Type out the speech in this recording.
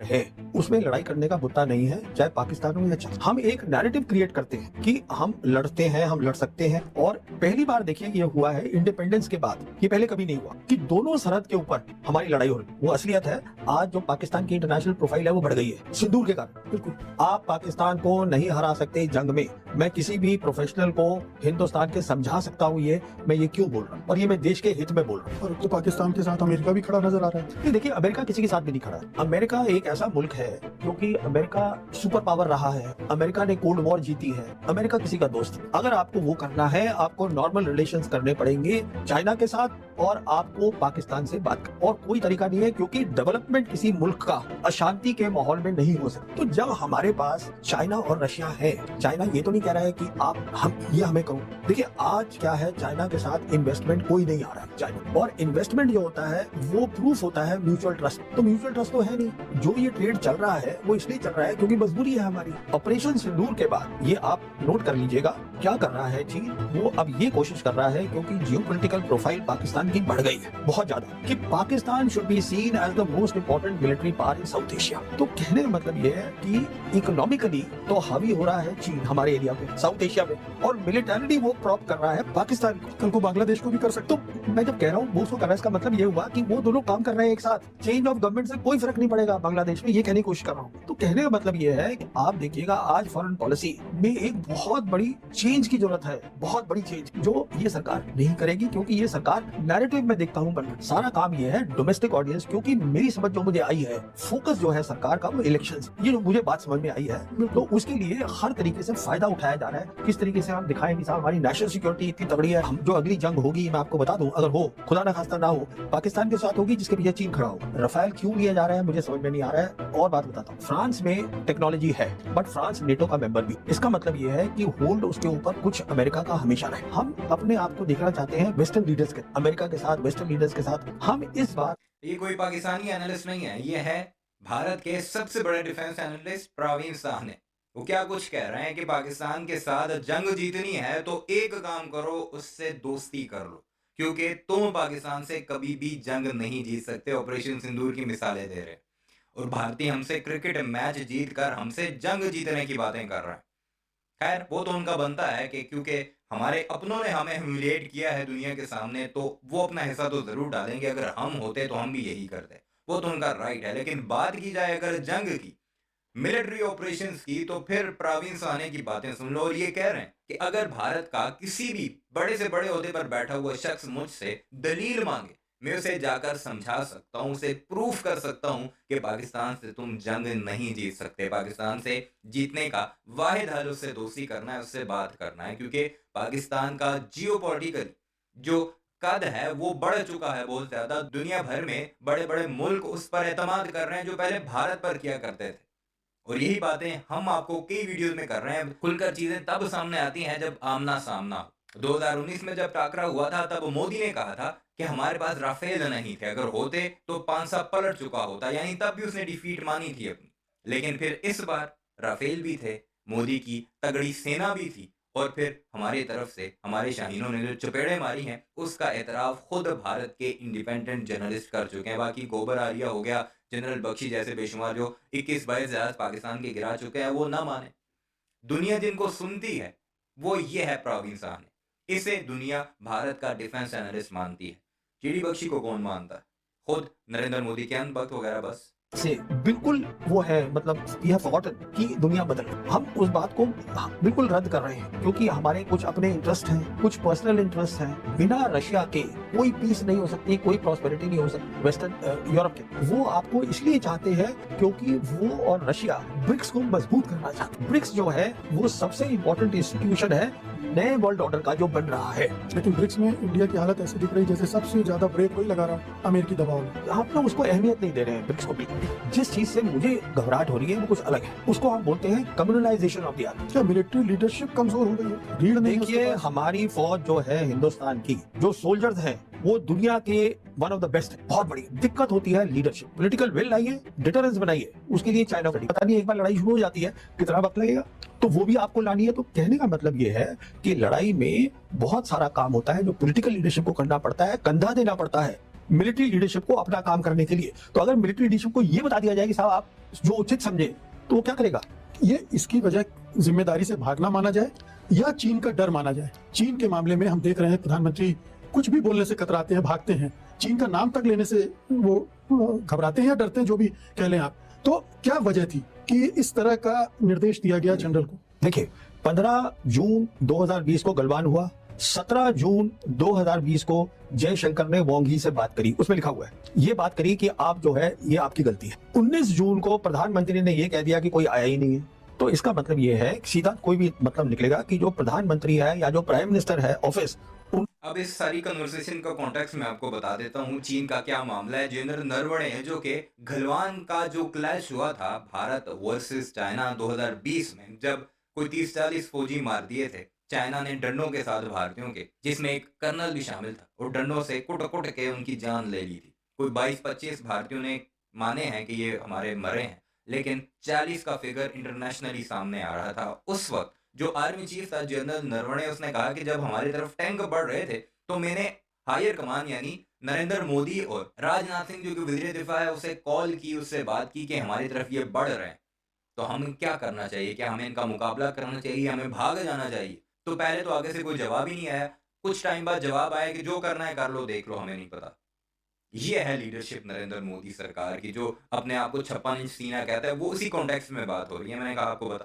है, उसमें लड़ाई करने का मुद्दा नहीं है, चाहे पाकिस्तान हो या चाइना। हम एक नैरेटिव क्रिएट करते हैं कि हम लड़ते हैं, हम लड़ सकते हैं। और पहली बार देखिए ये हुआ है इंडिपेंडेंस के बाद, ये पहले कभी नहीं हुआ कि दोनों सरहद के ऊपर हमारी लड़ाई हो रही। वो असलियत है, आज जो पाकिस्तान की इंटरनेशनल प्रोफाइल है वो बढ़ गई है सिंदूर के कारण। बिल्कुल, आप पाकिस्तान को नहीं हरा सकते जंग में। मैं किसी भी प्रोफेशनल को हिंदुस्तान के समझा सकता हूँ ये मैं ये क्यों बोल रहा हूँ, और ये मैं देश के हित में बोल रहा हूँ। और तो पाकिस्तान के साथ अमेरिका भी खड़ा नजर आ रहा है। ये देखिए, अमेरिका किसी के साथ भी नहीं खड़ा है। अमेरिका एक ऐसा मुल्क है क्योंकि अमेरिका सुपर पावर रहा है, अमेरिका ने कोल्ड वॉर जीती है, अमेरिका किसी का दोस्त है। अगर आपको वो करना है, आपको नॉर्मल रिलेशंस करने पड़ेंगे चाइना के साथ, और आपको पाकिस्तान से बात कर, और कोई तरीका नहीं है, क्योंकि डेवलपमेंट किसी मुल्क का अशांति के माहौल में नहीं हो सकता। तो जब हमारे पास चाइना और रशिया है, चाइना ये तो नहीं कह रहा है कि आप हमें करो। देखिए आज क्या है, चाइना के साथ इन्वेस्टमेंट कोई नहीं आ रहा है चाइना, और इन्वेस्टमेंट जो होता है वो प्रूफ होता है म्यूचुअल ट्रस्ट। तो म्यूचुअल ट्रस्ट तो है नहीं। जो ये ट्रेड चल रहा है वो इसलिए चल रहा है क्योंकि मजबूरी है हमारी। ऑपरेशन सिंदूर के बाद ये आप नोट कर लीजिएगा क्या कर रहा है चीन। वो अब ये कोशिश कर रहा है, क्योंकि जियोपॉलिटिकल प्रोफाइल पाकिस्तान की बढ़ गई है बहुत ज्यादा, कि Pakistan should be seen as the most important military power in South Asia. तो कहने का मतलब ये है कि इकोनॉमिकली तो हावी हो रहा है चीन हमारे एरिया पे, साउथ एशिया में, और मिलिटरी वो प्रॉप कर रहा है पाकिस्तान को। कल को बांग्लादेश को भी कर सकते। तो मैं जब कह रहा हूँ वो उसको कर रहा है, इसका मतलब ये हुआ कि वो दोनों काम कर रहे हैं एक साथ। चेंज ऑफ गवर्नमेंट से कोई फर्क नहीं पड़ेगा बांग्लादेश में, ये कहने की कोशिश कर रहा हूँ। तो कहने का मतलब ये है कि आप देखिएगा आज फॉरेन पॉलिसी में एक बहुत बड़ी चेंज की जरूरत है, बहुत बड़ी चेंज, जो ये सरकार नहीं करेगी, क्योंकि ये सरकार नैरेटिव में देखता हूँ बन सारा काम ये है डोमेस्टिक ऑडियंस। क्योंकि मेरी समझ जो मुझे आई है, फोकस जो है सरकार का वो इलेक्शंस, ये जो मुझे बात समझ में आई है, तो उसके लिए हर तरीके से फायदा उठाया जा रहा है। किस तरीके से हम दिखाएं कि साहब हमारी नेशनल सिक्योरिटी इतनी तगड़ी है। हम जो अगली जंग होगी, मैं आपको बता दूं, अगर हो खुदा ना खास्ता ना हो, पाकिस्तान के साथ होगी जिसके पीछे चीन खड़ा हो। रफाल क्यों लिया जा रहा है मुझे समझ में नहीं आ रहा है। और बात बताता हूँ, फ्रांस में टेक्नोलॉजी है, बट फ्रांस नेटो का मेंबर भी। इसका मतलब ये है कि होल्ड उसके ऊपर कुछ अमेरिका का हमेशा रहे। हम अपने आप को देखना चाहते हैं वेस्टर्न लीडर्स के, अमेरिका के साथ, वेस्टर्न लीडर्स के साथ। हम इस बार, ये कोई पाकिस्तानी एनालिस्ट नहीं है, ये है भारत के सबसे बड़े डिफेंस एनालिस्ट प्रवीण साहनी। वो क्या कुछ कह रहे हैं कि पाकिस्तान के साथ जंग जीतनी है तो एक काम करो, उससे दोस्ती कर लो, क्योंकि तुम पाकिस्तान से कभी भी जंग नहीं जीत सकते। ऑपरेशन सिंदूर की मिसालें दे रहे, और भारतीय हमसे क्रिकेट मैच जीत कर हमसे जंग जीतने की बातें कर रहे हैं। खैर वो तो उनका बनता है कि क्योंकि हमारे अपनों ने हमें ह्यूमिलिएट किया है दुनिया के सामने, तो वो अपना हिस्सा तो जरूर डालेंगे। अगर हम होते तो हम भी यही करते, वो तो उनका राइट है। लेकिन बात की जाए अगर जंग की, मिलिट्री ऑपरेशंस की, तो फिर प्रवीण साहनी की बातें सुन लो। और ये कह रहे हैं कि अगर भारत का किसी भी बड़े से बड़े ओहदे पर बैठा हुआ शख्स मुझसे दलील मांगे, मैं उसे जाकर समझा सकता हूं, उसे प्रूफ कर सकता हूं कि पाकिस्तान से तुम जंग नहीं जीत सकते। पाकिस्तान से जीतने का वाहिद हल उससे दोस्ती करना है, उससे बात करना है, क्योंकि पाकिस्तान का जियोपॉलिटिकल जो कद है वो बढ़ चुका है बहुत ज्यादा। दुनिया भर में बड़े बड़े मुल्क उस पर एतमाद कर रहे हैं जो पहले भारत पर किया करते थे। और यही बातें हम आपको कई वीडियोस में कर रहे हैं। खुलकर चीजें तब सामने आती हैं जब आमना सामना हो। 2019 में जब टाकरा हुआ था तब मोदी ने कहा था कि हमारे पास राफेल नहीं थे, अगर होते तो पांसा पलट चुका होता, यानी तब भी उसने डिफीट मानी थी अपनी। लेकिन फिर इस बार राफेल भी थे, मोदी की तगड़ी सेना भी थी, और फिर हमारी तरफ से हमारे शाहीनों ने जो चपेड़े मारी हैं उसका एतराफ खुद भारत के इंडिपेंडेंट जर्नलिस्ट कर चुके हैं। बाकी गोबर आलिया हो गया, जनरल बख्शी जैसे बेशुमार जो 21-22 जहाज पाकिस्तान के गिरा चुके हैं, वो ना माने। दुनिया जिनको सुनती है वो ये है प्रवीण साहनी। इसे दुनिया भारत का डिफेंस एनालिस्ट मानती है। जीडी बख्शी को कौन मानता है? खुद नरेंद्र मोदी के अनबख्त वगैरह बस से बिल्कुल वो है, मतलब वी हैव फॉरगॉटन कि दुनिया बदल गई। हम उस बात को बिल्कुल रद्द कर रहे हैं, क्योंकि हमारे कुछ अपने इंटरेस्ट हैं, कुछ पर्सनल इंटरेस्ट हैं। बिना रशिया के कोई पीस नहीं हो सकती, कोई प्रॉस्पेरिटी नहीं हो सकती वेस्टर्न यूरोप के। वो आपको इसलिए चाहते हैं क्योंकि वो और रशिया ब्रिक्स को मजबूत करना चाहते हैं। ब्रिक्स जो है वो सबसे इंपॉर्टेंट इंस्टीट्यूशन है नए वर्ल्ड ऑर्डर का जो बन रहा है। लेकिन ब्रिक्स में इंडिया की हालत ऐसी दिख रही है जैसे सबसे ज्यादा ब्रेक वही लगा रहा अमेरिकी दबाव में। आप लोग उसको अहमियत नहीं दे रहे हैं ब्रिक्स को भी। जिस चीज से मुझे घबराहट हो रही है वो कुछ अलग है, उसको हम बोलते हैं कम्युनलाइजेशन ऑफ द आर्मी। क्या मिलिट्री लीडरशिप कमजोर हो गई है? रीढ़ नहीं है उसके देखिए पास? हमारी फौज जो है हिंदुस्तान की, जो सोल्जर्स हैं वो दुनिया के वन ऑफ द बेस्ट है। बहुत बड़ी दिक्कत होती है लीडरशिप, पॉलिटिकल विल लाइए, डिटरेंस बनाइए। उसके लिए चाइना को पता नहीं, एक बार लड़ाई शुरू हो जाती है कितना वक्त लगेगा, तो वो भी आपको लानी है। तो कहने का मतलब ये है कि लड़ाई में बहुत सारा काम होता है जो पॉलिटिकल लीडरशिप को करना पड़ता है, कंधा देना पड़ता है। मिलिट्री लीडरशिप को अपना काम करने के लिए। तो अगर मिलिट्री लीडरशिप को ये बता दिया जाए कि साहब आप जो उचित समझे, तो वो क्या करेगा? ये इसकी वजह जिम्मेदारी से भागना माना जाए या चीन का डर माना जाए। चीन के मामले में हम देख रहे हैं प्रधानमंत्री कुछ भी बोलने से कतराते हैं, भागते हैं। चीन का नाम तक लेने से वो घबराते हैं या डरते हैं, जो भी कह लें आप। तो क्या वजह थी कि इस तरह का निर्देश दिया गया जनरल को? देखिए, 15 जून 2020 को गलवान हुआ, 17 जून 2020 को जयशंकर ने वांग ही से बात करी। उसमें लिखा हुआ है, ये बात करी कि आप जो है ये आपकी गलती है। 19 जून को प्रधानमंत्री ने ये कह दिया कि कोई आया ही नहीं है। तो इसका मतलब ये है, सीधा कोई भी मतलब निकलेगा कि जो प्रधानमंत्री है या जो प्राइम मिनिस्टर है ऑफिस। अब इस सारी कन्वर्सेशन का कॉन्टेक्स्ट मैं आपको बता देता हूँ। चीन का क्या मामला है। जनरल नरवणे है, जो कि गलवान का जो क्लैश हुआ था भारत वर्सेस चाइना 2020 में, जब कोई 30-40 फौजी मार दिए थे चाइना ने डंडों के साथ भारतीयों के, जिसमें एक कर्नल भी शामिल था, और डंडों से कुट कुट के उनकी जान ले ली थी। कोई 22-25 भारतीयों ने माने हैं कि ये हमारे मरे हैं, लेकिन 40 का फिगर इंटरनेशनली सामने आ रहा था। उस वक्त जो आर्मी चीफ था जनरल नरवणे, उसने कहा कि जब हमारी तरफ टैंक बढ़ रहे थे तो मैंने हायर कमान यानी नरेंद्र मोदी और राजनाथ सिंह जो कि वजीर दिफा है, उसे कॉल की, उससे बात की कि हमारी तरफ ये बढ़ रहे हैं, तो हमें क्या करना चाहिए? क्या हमें इनका मुकाबला करना चाहिए, हमें भाग जाना चाहिए? तो पहले तो आगे से कोई जवाब ही नहीं आया। कुछ टाइम बाद जवाब आया कि जो करना है कर लो, देख लो, हमें नहीं पता। ये है लीडरशिप नरेंद्र मोदी सरकार की, जो अपने आप को 56 इंच सीना कहता है। वो उसी कॉन्टेक्स्ट में बात हो रही है, मैंने कहा आपको बता